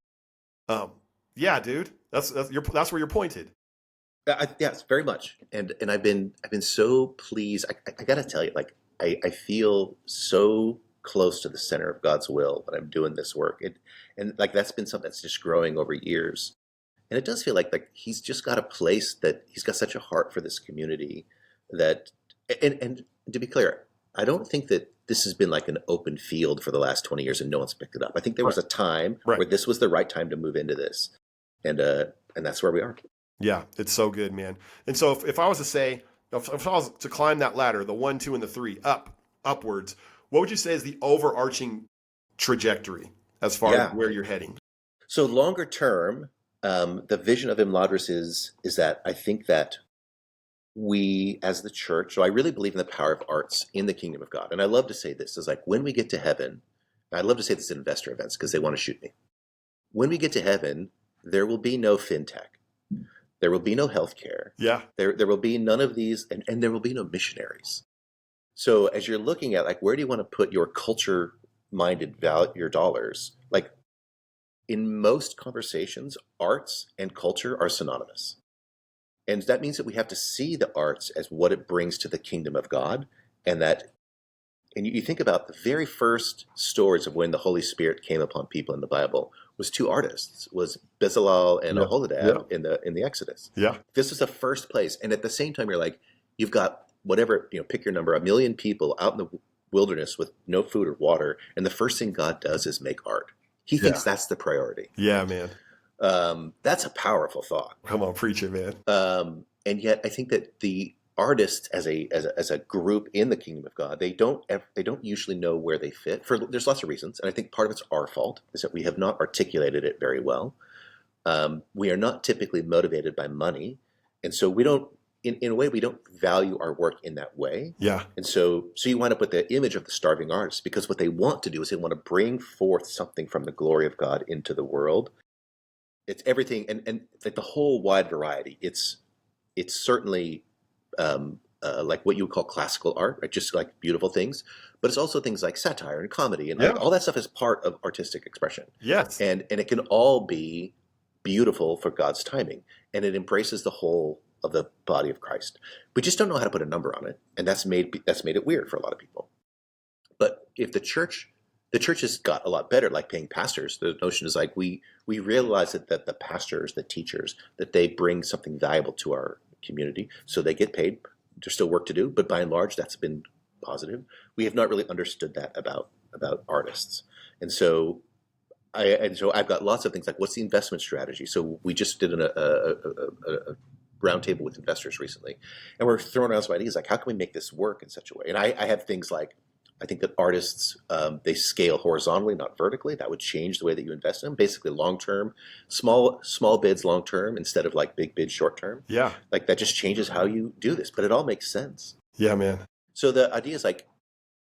Um, yeah, dude, that's where you're pointed. Yes, very much. And I've been so pleased. I got to tell you, like I feel so close to the center of God's will when I'm doing this work. And like that's been something that's just growing over years. And it does feel like he's just got a place that he's got such a heart for this community that and to be clear, I don't think that this has been like an open field for the last 20 years and no one's picked it up. I think there was Right. a time Right. where this was the right time to move into this. And that's where we are. Yeah, it's so good, man. And so if I was to say, if I was to climb that ladder, the 1, 2, and the 3, upwards, what would you say is the overarching trajectory as far as Yeah. where you're heading? So longer term, the vision of Imladris is that I think that we as the church, so I really believe in the power of arts in the kingdom of God. And I love to say this is like when we get to heaven, and I love to say this at investor events because they want to shoot me. When we get to heaven, there will be no fintech. There will be no healthcare. Yeah, There will be none of these, and there will be no missionaries. So as you're looking at like where do you want to put your culture minded your dollars, like in most conversations, arts and culture are synonymous. And that means that we have to see the arts as what it brings to the kingdom of God. And you think about the very first stories of when the Holy Spirit came upon people in the Bible was two artists, was Bezalel and yeah, yeah, Oholidab in the Exodus. yeah, This is the first place. And at the same time, you're like, you've got whatever, pick your number, 1,000,000 people out in the wilderness with no food or water. And the first thing God does is make art. He thinks yeah, that's the priority. yeah, man. That's a powerful thought. Come on, preach it, man. And yet, I think that the artists, as a group in the kingdom of God, they don't usually know where they fit. There's lots of reasons, and I think part of it's our fault is that we have not articulated it very well. We are not typically motivated by money, and so we don't. In a way, we don't value our work in that way. Yeah, And so you wind up with the image of the starving artist because what they want to do is they want to bring forth something from the glory of God into the world. It's everything, and like the whole wide variety. It's certainly like what you would call classical art, right? Just like beautiful things, but it's also things like satire and comedy, and yeah, like all that stuff is part of artistic expression, yes, and it can all be beautiful for God's timing, and it embraces the whole of the body of Christ. We just don't know how to put a number on it, and that's made it weird for a lot of people. But if the church has got a lot better, like paying pastors. The notion is like we realize that the pastors, the teachers, that they bring something valuable to our community, so they get paid. There's still work to do, but by and large, that's been positive. We have not really understood that about artists, and so I've got lots of things like what's the investment strategy. So we just did a roundtable with investors recently, and we're throwing around some ideas like how can we make this work in such a way. And I have things like I think that artists they scale horizontally, not vertically. That would change the way that you invest in them. Basically, long term, small bids, long term instead of like big bids, short term. yeah, Like that just changes how you do this, but it all makes sense. yeah, man. So the idea is like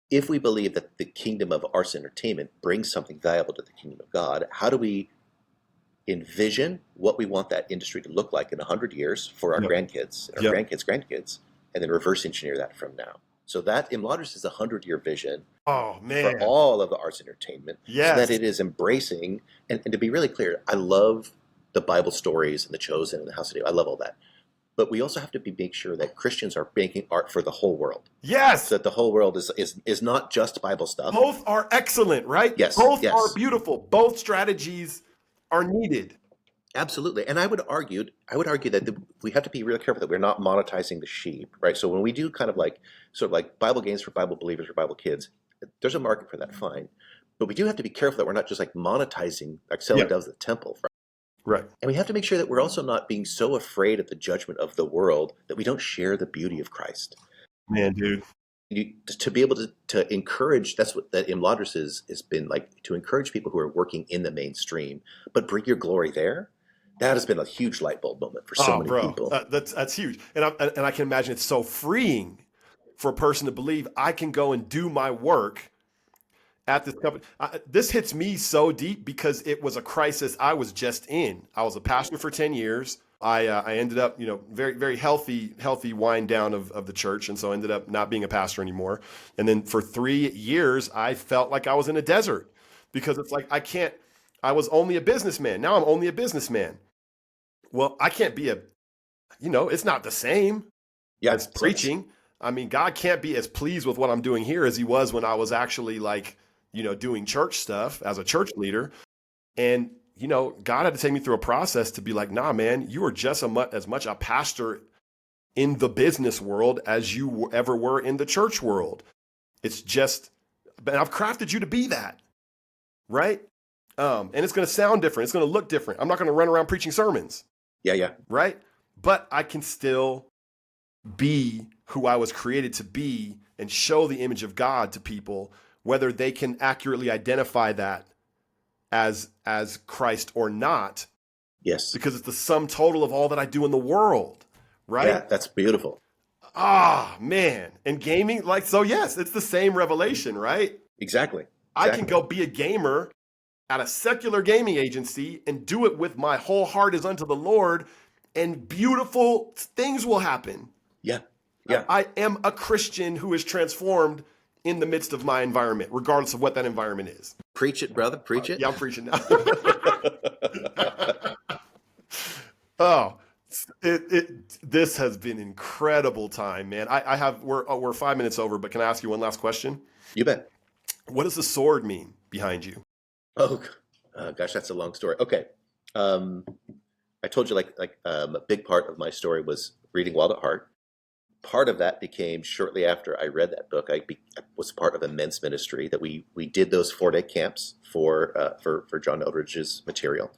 if we believe that the kingdom of arts and entertainment brings something valuable to the kingdom of God, how do we envision what we want that industry to look like in 100 years for our Yep, grandkids and our yep. grandkids, and then reverse engineer that from now? So that in Imladris is a 100-year vision Oh for man, all of the arts and entertainment, so that yes, it is embracing. And to be really clear, I love the Bible stories and the Chosen and the House of David. I love all that. But we also have to make sure that Christians are making art for the whole world, yes. so that the whole world is not just Bible stuff. Both are excellent, right? Yes, Both are yes, beautiful. Both strategies are needed. absolutely. And I would argue that we have to be really careful that we're not monetizing the sheep, right? So when we do kind of like sort of like Bible games for Bible believers or Bible kids, there's a market for that, fine. But we do have to be careful that we're not just like monetizing, like selling Yeah, doves at the temple, right? right. And we have to make sure that we're also not being so afraid of the judgment of the world that we don't share the beauty of Christ. Man, dude. To be able to encourage, that's what that Imladris has been like, to encourage people who are working in the mainstream, but bring your glory there. That has been a huge light bulb moment for so Oh, many bro, people. that's huge, and I can imagine it's so freeing for a person to believe I can go and do my work at this company. This hits me so deep because it was a crisis I was just in. I was a pastor for 10 years. I ended up, very, very healthy wind down of the church. And so I ended up not being a pastor anymore. And then for 3 years, I felt like I was in a desert because it's like, I was only a businessman. Now I'm only a businessman. Well, I can't be it's not the same Yeah, as it's preaching. I mean, God can't be as pleased with what I'm doing here as he was when I was actually like, doing church stuff as a church leader. And, God had to take me through a process to be like, nah, man, you are just as much a pastor in the business world as you ever were in the church world. It's just, but I've crafted you to be that, right? And it's going to sound different. It's going to look different. I'm not going to run around preaching sermons, yeah, yeah, right? But I can still be who I was created to be and show the image of God to people, whether they can accurately identify that as Christ or not, yes, because it's the sum total of all that I do in the world, right? yeah. That's beautiful. Ah, man. And gaming, like, so yes, it's the same revelation, right? Exactly, I can exactly. go be a gamer at a secular gaming agency and do it with my whole heart is unto the Lord, and beautiful things will happen. Yeah, yeah. I am a Christian who is transformed in the midst of my environment, regardless of what that environment is. Preach it, brother. Preach it. Yeah, I'm preaching now. Oh, this has been incredible time, man. We're 5 minutes over, but can I ask you one last question? You bet. What does the sword mean behind you? Oh, gosh, that's a long story. Okay. Um, I told you a big part of my story was reading Wild at Heart. Part of that became shortly after I read that book. I was part of a men's ministry that we did those 4-day camps for John Eldridge's material,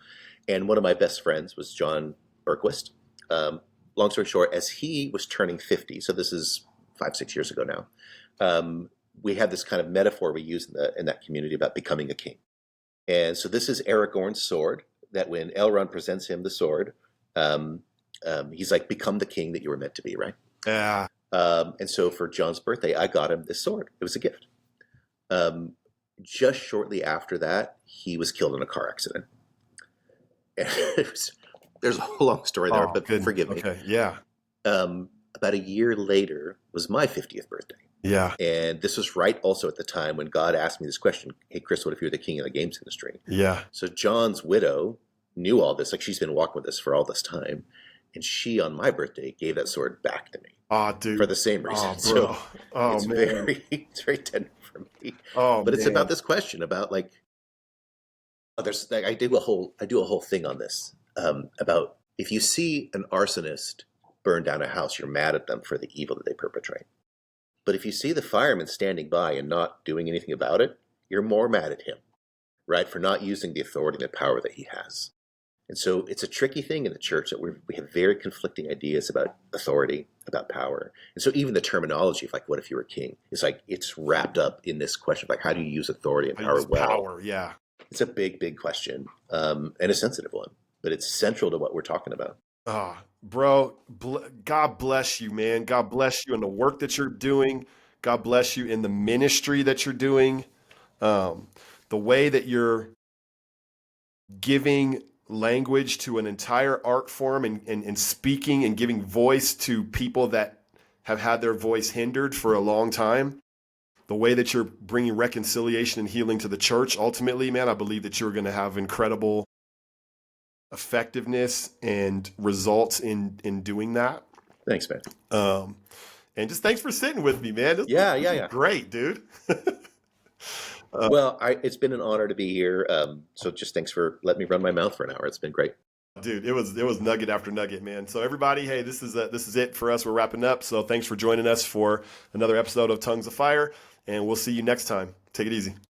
and one of my best friends was John Berquist. Long story short, as he was turning 50, so this is 5-6 years ago now, we had this kind of metaphor we use in that community about becoming a king. And so this is Aragorn's sword. That when Elrond presents him the sword, he's like, "Become the king that you were meant to be," right? Yeah. And so for John's birthday, I got him this sword. It was a gift. Um, just shortly after that, he was killed in a car accident. And there's a whole long story there, Oh, but good. forgive me. Okay. Yeah. About a year later was my 50th birthday. Yeah. And this was right also at the time when God asked me this question: "Hey, Chris, what if you're the king of the games industry?" Yeah. So John's widow knew all this. Like, she's been walking with us for all this time. And she, on my birthday, gave that sword back to me Oh, for dude. the same reason. Oh, bro. So Oh, it's man. it's very tender for me. Oh, But it's about man. this question about like, there's like, I do a whole thing on this, about if you see an arsonist burn down a house, you're mad at them for the evil that they perpetrate. But if you see the fireman standing by and not doing anything about it, you're more mad at him, right, for not using the authority and the power that he has. And so it's a tricky thing in the church that we have very conflicting ideas about authority, about power. And so even the terminology of like, what if you were king? Is like, it's wrapped up in this question of like, how do you use authority and I power use well? power. Yeah. It's a big, big question, and a sensitive one, but it's central to what we're talking about. Oh, bro, God bless you, man. God bless you in the work that you're doing. God bless you in the ministry that you're doing. Um, the way that you're giving language to an entire art form and speaking and giving voice to people that have had their voice hindered for a long time. The way that you're bringing reconciliation and healing to the church, ultimately, man, I believe that you're going to have incredible effectiveness and results in doing that. Thanks, man. Um, and just thanks for sitting with me, man. Yeah, This yeah, is yeah. great, dude. Well, it's been an honor to be here. So just thanks for letting me run my mouth for an hour. It's been great. Dude, it was nugget after nugget, man. So everybody, hey, this is it for us. We're wrapping up. So thanks for joining us for another episode of Tongues of Fire, and we'll see you next time. Take it easy.